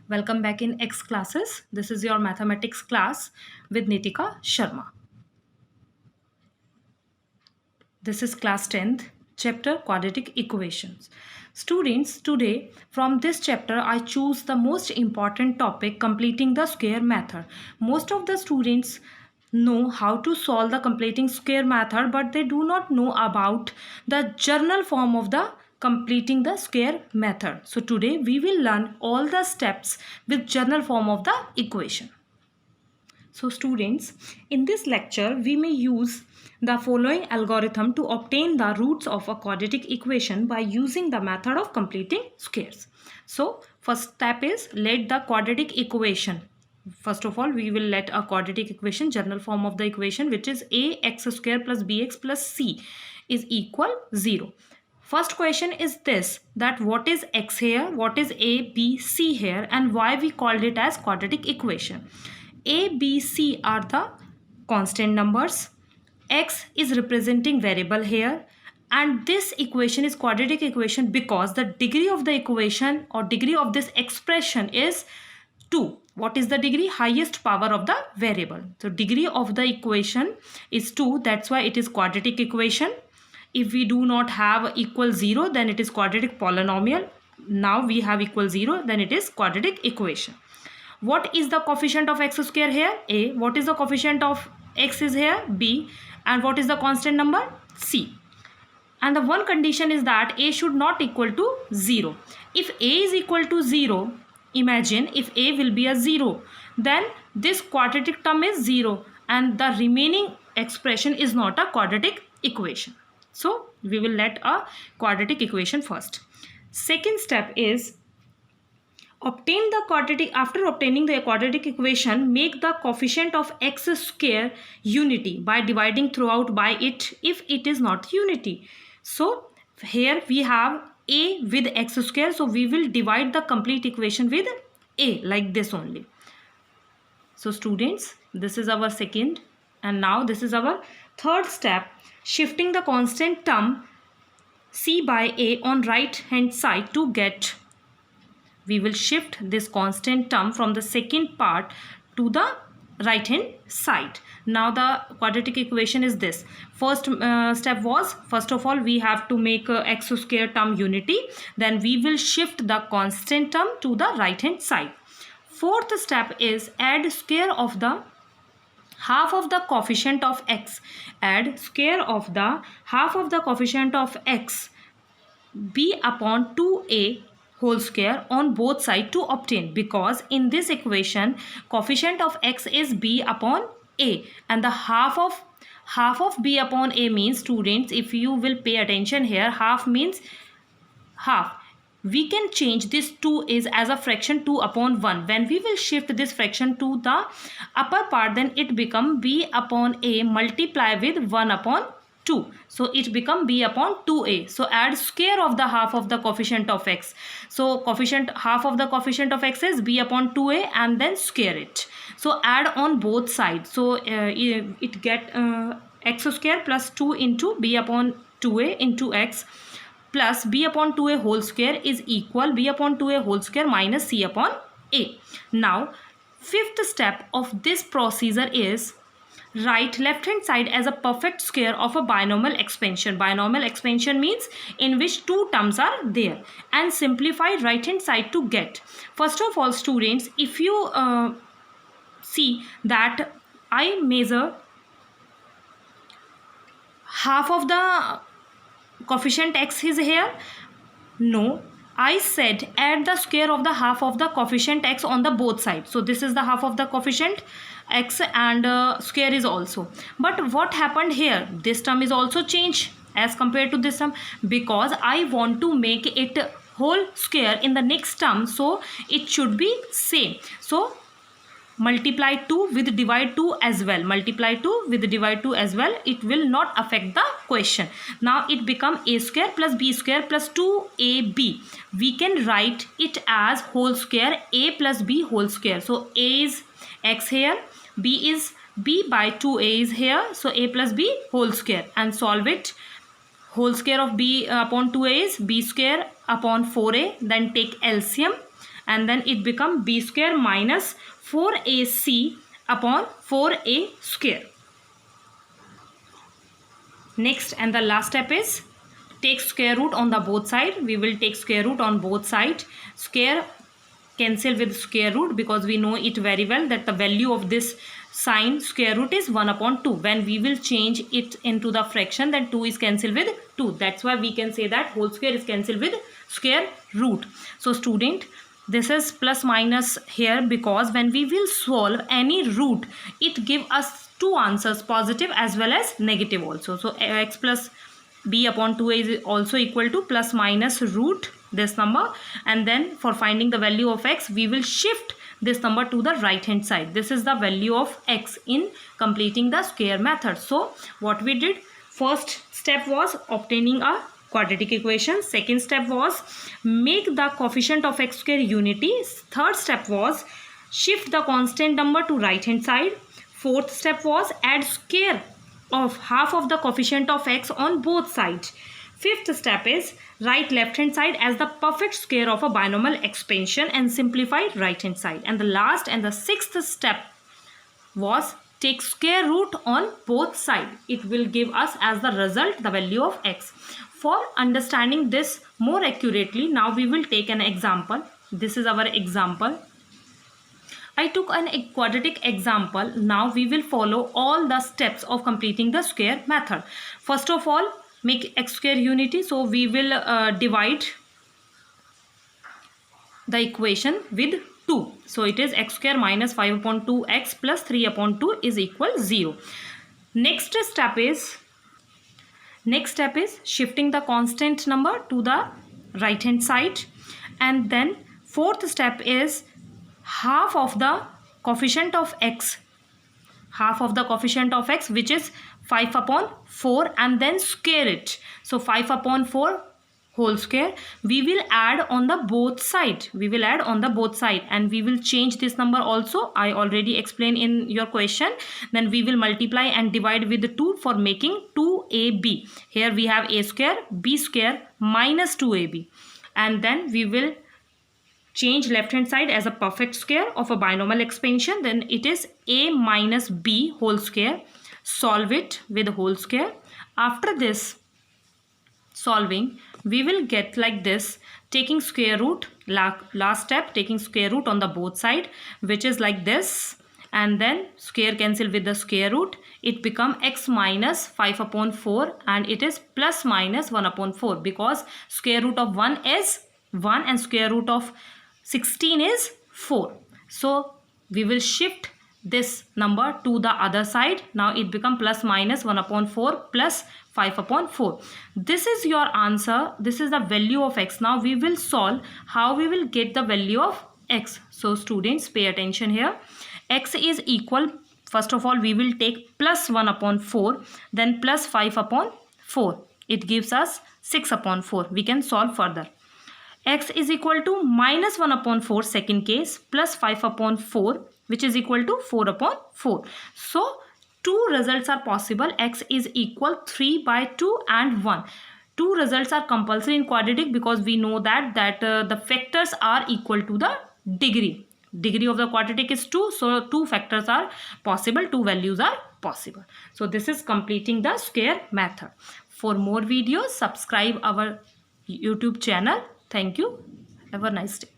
Welcome back in X classes. This is your mathematics class with Nitika Sharma. This is class 10th, chapter quadratic equations. Students, today from this chapter I choose the most important topic, completing the square method. Most of the students know how to solve the completing square method, but they do not know about the journal form of the completing the square method. So today we will learn all the steps with journal form of the equation. So students, in this lecture, we may use the following algorithm to obtain the roots of a quadratic equation by using the method of completing squares. So first step is let the quadratic equation. First of all, we will let a quadratic equation, general form of the equation, which is ax square plus bx plus c is equal 0. First question is this, that what is x here, what is a, b, c here, and why we called it as quadratic equation. A, B, C are the constant numbers. X is representing variable here. And this equation is quadratic equation because the degree of the equation or degree of this expression is 2. What is the degree? Highest power of the variable. So degree of the equation is 2. That's why it is quadratic equation. If we do not have equal 0, then it is quadratic polynomial. Now we have equal 0, then it is quadratic equation. What is the coefficient of x square here? A. What is the coefficient of x is here? B. And what is the constant number? C. And the one condition is that a should not equal to 0. If a is equal to 0, imagine if a will be a 0, then this quadratic term is 0 and the remaining expression is not a quadratic equation. So we will let a quadratic equation first. Second step is obtain the quadratic. After obtaining the quadratic equation, make the coefficient of x square unity by dividing throughout by it if it is not unity. So here we have a with x square, so we will divide the complete equation with a like this only. So students, this is our second, and now this is our third step, shifting the constant term c by a on right hand side to get. We will shift this constant term from the second part to the right hand side. Now the quadratic equation is this. First step was, first of all, we have to make x square term unity. Then we will shift the constant term to the right hand side. Fourth step is add square of the half of the coefficient of x. Add square of the half of the coefficient of x b upon 2a whole square on both sides to obtain, because in this equation coefficient of x is b upon a and the half of b upon a means, students, if you will pay attention here, half means half. We can change this 2 is as a fraction 2 upon 1. When we will shift this fraction to the upper part, then it become b upon a multiply with 1 upon 2. So it become b upon 2a. So add square of the half of the coefficient of x. So half of the coefficient of x is b upon 2a and then square it. So add on both sides. So it get x square plus 2 into b upon 2a into x plus b upon 2a whole square is equal b upon 2a whole square minus c upon a. Now fifth step of this procedure is write left hand side as a perfect square of a binomial expansion. Binomial expansion means in which two terms are there, and simplify right hand side to get. First of all, students, if you see that I measure half of the coefficient x is here. No, I said add the square of the half of the coefficient x on the both sides. So this is the half of the coefficient x and square is also. But what happened here? This term is also changed as compared to this term because I want to make it whole square in the next term. So it should be same. So multiply 2 with divide 2 as well. Multiply 2 with divide 2 as well. It will not affect the question. Now it become a square plus b square plus 2ab. We can write it as whole square a plus b whole square. So a is x here, b is b by 2a is here. So a plus b whole square, and solve it. Whole square of b upon 2a is b square upon 4a. Then take LCM. and then it become b square minus 4ac upon 4a square. Next and the last step is take square root on the both side. We will take square root on both sides. Square cancel with square root because we know it very well that the value of this sign square root is 1 upon 2. When we will change it into the fraction, then 2 is cancelled with 2. That's why we can say that whole square is cancelled with square root. So student, this is plus minus here because when we will solve any root, it give us two answers, positive as well as negative also. So x plus b upon 2 is also equal to plus minus root this number, and then for finding the value of x, we will shift this number to the right hand side. This is the value of x in completing the square method. So what we did, first step was obtaining a quadratic equation. Second step was make the coefficient of x square unity. Third step was shift the constant number to right hand side. Fourth step was add square of half of the coefficient of x on both sides. Fifth step is write left hand side as the perfect square of a binomial expansion and simplify right hand side. And the last and the sixth step was take square root on both sides. It will give us as the result the value of x. For understanding this more accurately, now we will take an example. This is our example. I took a quadratic example. Now we will follow all the steps of completing the square method. First of all, make x square unity. So we will divide the equation with 2. So it is x square minus 5 upon 2x plus 3 upon 2 is equal 0. Next step is shifting the constant number to the right hand side, and then fourth step is half of the coefficient of x, which is 5 upon 4, and then square it. So 5 upon 4 whole square we will add on the both side. And we will change this number also. I already explained in your question. Then we will multiply and divide with 2 for making 2ab. Here we have a square, b square minus 2ab. And then we will change left hand side as a perfect square of a binomial expansion. Then it is a minus b whole square. Solve it with whole square. After this solving, we will get like this, taking square root, last step, taking square root on the both side, which is like this, and then square cancel with the square root. It become x minus 5 upon 4, and it is plus minus 1 upon 4 because square root of 1 is 1 and square root of 16 is 4. So we will shift this number to the other side. Now it become plus minus 1 upon 4 plus 5 upon 4. This is your answer. This is the value of x. Now we will solve how we will get the value of x. So students, pay attention here. X is equal, first of all we will take plus 1 upon 4, then plus 5 upon 4. It gives us 6 upon 4. We can solve further. X is equal to minus 1 upon 4 second case, plus 5 upon 4, which is equal to 4 upon 4. So two results are possible. X is equal 3 by 2 and 1. Two results are compulsory in quadratic because we know that the factors are equal to the degree. Degree of the quadratic is 2. So two factors are possible. Two values are possible. So this is completing the square method. For more videos, subscribe our YouTube channel. Thank you. Have a nice day.